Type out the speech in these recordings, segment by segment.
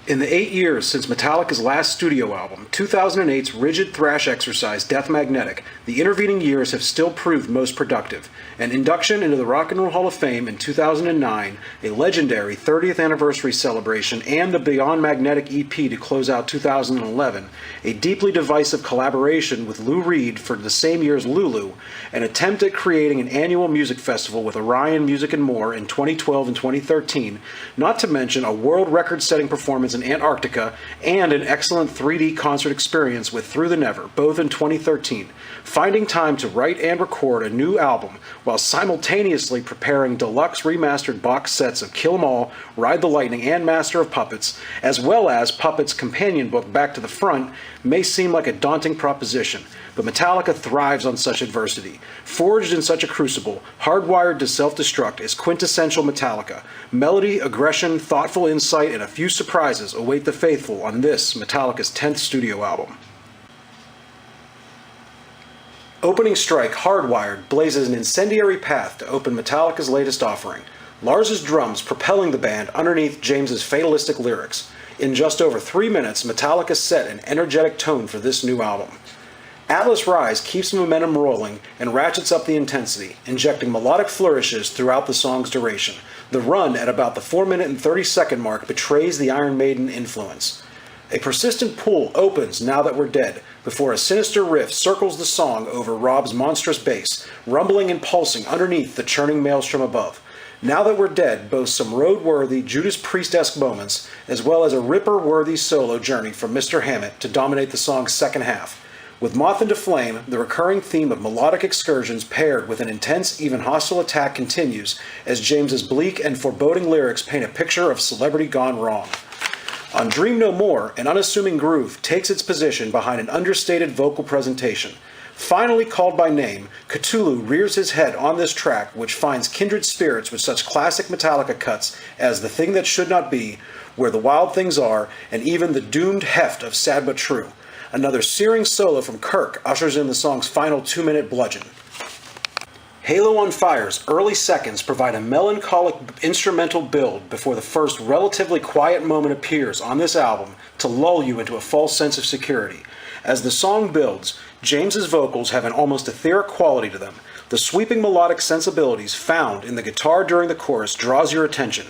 In the 8 years since Metallica's last studio album, 2008's rigid thrash exercise Death Magnetic, the intervening years have still proved most productive. An induction into the Rock and Roll Hall of Fame in 2009, a legendary 30th anniversary celebration, and the Beyond Magnetic EP to close out 2011, a deeply divisive collaboration with Lou Reed for the same year's Lulu, an attempt at creating an annual music festival with Orion Music and More in 2012 and 2013, not to mention a world record-setting performance in Antarctica, and an excellent 3D concert experience with Through the Never, both in 2013, finding time to write and record a new album while simultaneously preparing deluxe remastered box sets of Kill 'Em All, Ride the Lightning, and Master of Puppets, as well as Puppets' companion book Back to the Front, may seem like a daunting proposition, but Metallica thrives on such adversity. Forged in such a crucible, hardwired to self-destruct is quintessential Metallica. Melody, aggression, thoughtful insight, and a few surprises await the faithful on this, Metallica's 10th studio album. Opening strike, Hardwired, blazes an incendiary path to open Metallica's latest offering. Lars's drums propelling the band underneath James's fatalistic lyrics. In just over 3 minutes, Metallica set an energetic tone for this new album. Atlas Rise keeps momentum rolling and ratchets up the intensity, injecting melodic flourishes throughout the song's duration. The run at about the 4-minute and 30-second mark betrays the Iron Maiden influence. A persistent pull opens Now That We're Dead, before a sinister riff circles the song over Rob's monstrous bass, rumbling and pulsing underneath the churning maelstrom above. Now That We're Dead boasts some road-worthy, Judas Priest-esque moments, as well as a Ripper-worthy solo journey from Mr. Hammett to dominate the song's second half. With Moth into Flame, the recurring theme of melodic excursions paired with an intense, even hostile attack continues, as James's bleak and foreboding lyrics paint a picture of celebrity gone wrong. On Dream No More, an unassuming groove takes its position behind an understated vocal presentation. Finally called by name, Cthulhu rears his head on this track, which finds kindred spirits with such classic Metallica cuts as The Thing That Should Not Be, Where the Wild Things Are, and even the doomed heft of Sad But True. Another searing solo from Kirk ushers in the song's final 2-minute bludgeon. Halo on Fire's early seconds provide a melancholic instrumental build before the first relatively quiet moment appears on this album to lull you into a false sense of security. As the song builds, James's vocals have an almost etheric quality to them. The sweeping melodic sensibilities found in the guitar during the chorus draws your attention.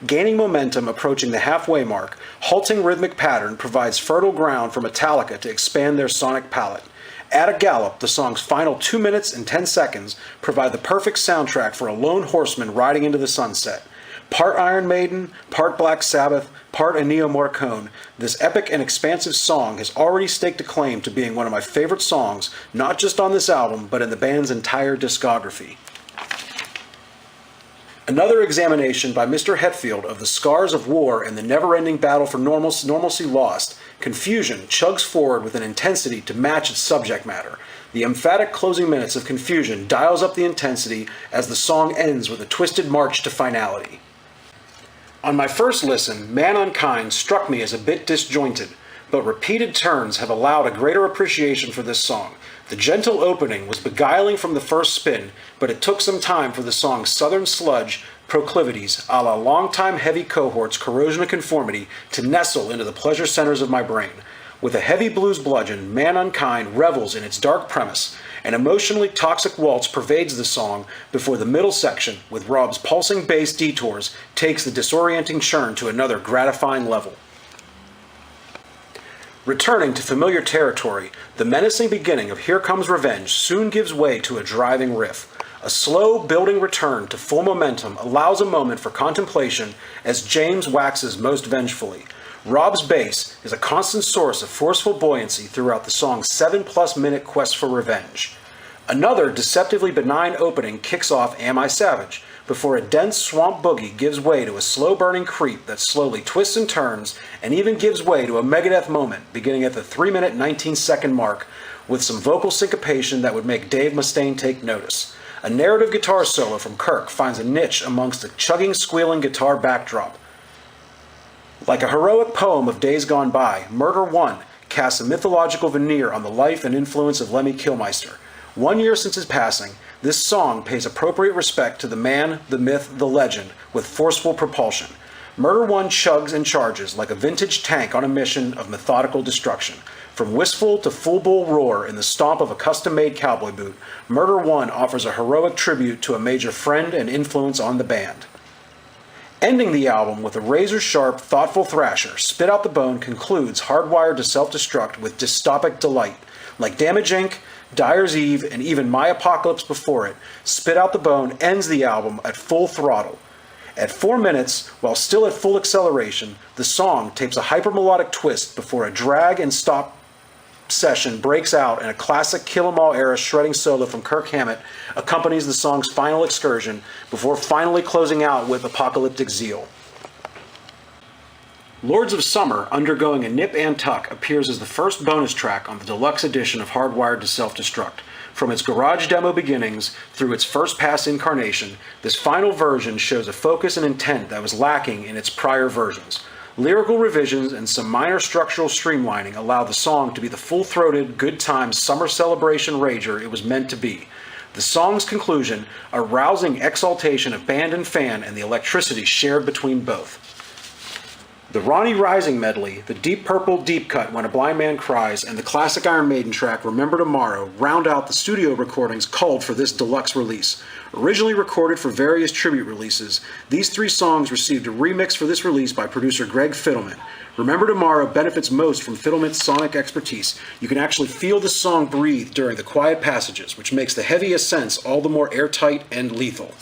Gaining momentum approaching the halfway mark, halting rhythmic pattern provides fertile ground for Metallica to expand their sonic palette. At a gallop, the song's final 2 minutes and 10 seconds provide the perfect soundtrack for a lone horseman riding into the sunset. Part Iron Maiden, part Black Sabbath, part Ennio Morricone, this epic and expansive song has already staked a claim to being one of my favorite songs, not just on this album, but in the band's entire discography. Another examination by Mr. Hetfield of the scars of war and the never-ending battle for normalcy lost, Confusion chugs forward with an intensity to match its subject matter. The emphatic closing minutes of Confusion dials up the intensity as the song ends with a twisted march to finality. On my first listen, Man Unkind struck me as a bit disjointed, but repeated turns have allowed a greater appreciation for this song. The gentle opening was beguiling from the first spin, but it took some time for the song's southern sludge proclivities, a la longtime heavy cohorts Corrosion of Conformity, to nestle into the pleasure centers of my brain. With a heavy blues bludgeon, Man Unkind revels in its dark premise. An emotionally toxic waltz pervades the song before the middle section, with Rob's pulsing bass detours, takes the disorienting churn to another gratifying level. Returning to familiar territory, the menacing beginning of Here Comes Revenge soon gives way to a driving riff. A slow, building return to full momentum allows a moment for contemplation as James waxes most vengefully. Rob's bass is a constant source of forceful buoyancy throughout the song's 7+ minute quest for revenge. Another deceptively benign opening kicks off Am I Savage, before a dense swamp boogie gives way to a slow-burning creep that slowly twists and turns, and even gives way to a Megadeth moment beginning at the 3-minute 19-second mark, with some vocal syncopation that would make Dave Mustaine take notice. A narrative guitar solo from Kirk finds a niche amongst the chugging, squealing guitar backdrop. Like a heroic poem of days gone by, Murder One casts a mythological veneer on the life and influence of Lemmy Kilmister. 1 year since his passing, this song pays appropriate respect to the man, the myth, the legend, with forceful propulsion. Murder One chugs and charges like a vintage tank on a mission of methodical destruction. From wistful to full-bull roar in the stomp of a custom-made cowboy boot, Murder One offers a heroic tribute to a major friend and influence on the band. Ending the album with a razor-sharp, thoughtful thrasher, Spit Out the Bone concludes Hardwired to Self-Destruct with dystopic delight. Like Damage Inc., Dyer's Eve, and even My Apocalypse before it, Spit Out the Bone ends the album at full throttle. At 4 minutes, while still at full acceleration, the song takes a hypermelodic twist before a drag and stop session breaks out and a classic Kill 'Em All era shredding solo from Kirk Hammett accompanies the song's final excursion before finally closing out with apocalyptic zeal. Lords of Summer, undergoing a nip and tuck, appears as the first bonus track on the deluxe edition of Hardwired to Self-Destruct. From its garage demo beginnings through its first pass incarnation, this final version shows a focus and intent that was lacking in its prior versions. Lyrical revisions and some minor structural streamlining allow the song to be the full-throated, good times summer celebration rager it was meant to be. The song's conclusion, a rousing exaltation of band and fan and the electricity shared between both. The Ronnie Rising medley, the Deep Purple deep cut When a Blind Man Cries, and the classic Iron Maiden track Remember Tomorrow round out the studio recordings culled for this deluxe release. Originally recorded for various tribute releases, these 3 songs received a remix for this release by producer Greg Fiddleman. Remember Tomorrow benefits most from Fiddleman's sonic expertise. You can actually feel the song breathe during the quiet passages, which makes the heavy ascents all the more airtight and lethal.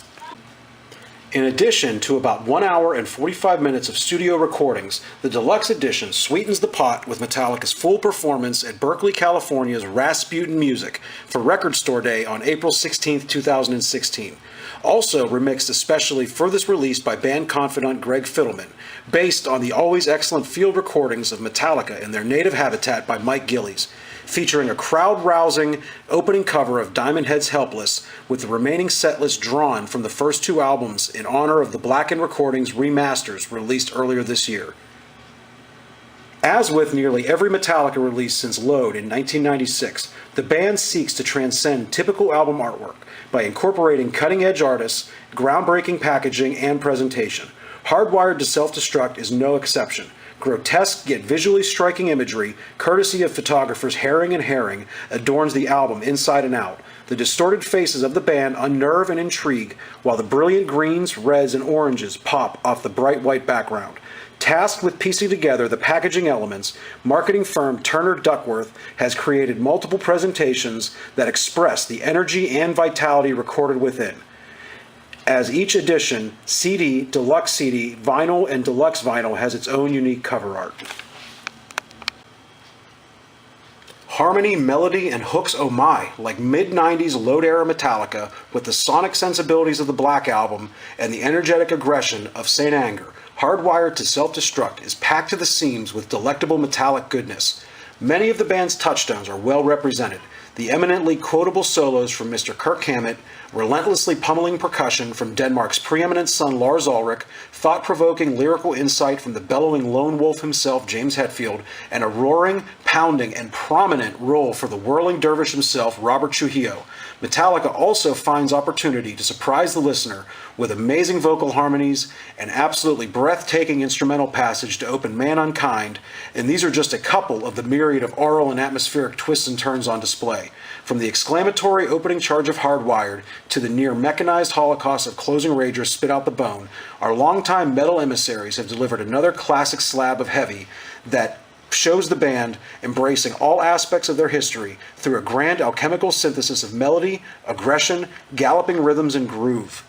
In addition to about 1 hour and 45 minutes of studio recordings, the deluxe edition sweetens the pot with Metallica's full performance at Berkeley, California's Rasputin Music for Record Store Day on April 16, 2016. Also remixed especially for this release by band confidant Greg Fiddleman, based on the always excellent field recordings of Metallica in their native habitat by Mike Gillies, featuring a crowd-rousing opening cover of Diamond Head's Helpless, with the remaining setlist drawn from the first 2 albums in honor of the Blackened Recordings remasters released earlier this year. As with nearly every Metallica release since Load in 1996, the band seeks to transcend typical album artwork by incorporating cutting-edge artists, groundbreaking packaging, and presentation. Hardwired to Self-Destruct is no exception. Grotesque yet visually striking imagery, courtesy of photographers Herring and Herring, adorns the album inside and out. The distorted faces of the band unnerve and intrigue, while the brilliant greens, reds, and oranges pop off the bright white background. Tasked with piecing together the packaging elements, marketing firm Turner Duckworth has created multiple presentations that express the energy and vitality recorded within. As each edition, CD, deluxe CD, vinyl, and deluxe vinyl has its own unique cover art. Harmony, melody, and hooks oh my, like mid-90s Load-era Metallica, with the sonic sensibilities of the Black Album and the energetic aggression of St. Anger, Hardwired to Self-Destruct is packed to the seams with delectable metallic goodness. Many of the band's touchstones are well represented. The eminently quotable solos from Mr. Kirk Hammett, relentlessly pummeling percussion from Denmark's preeminent son Lars Ulrich, thought-provoking lyrical insight from the bellowing lone wolf himself James Hetfield, and a roaring, pounding, and prominent role for the whirling dervish himself Robert Trujillo. Metallica also finds opportunity to surprise the listener with amazing vocal harmonies, an absolutely breathtaking instrumental passage to open Man Unkind, and these are just a couple of the myriad of aural and atmospheric twists and turns on display. From the exclamatory opening charge of Hardwired to the near mechanized holocaust of closing rager Spit Out the Bone, our longtime metal emissaries have delivered another classic slab of heavy that shows the band embracing all aspects of their history through a grand alchemical synthesis of melody, aggression, galloping rhythms, and groove.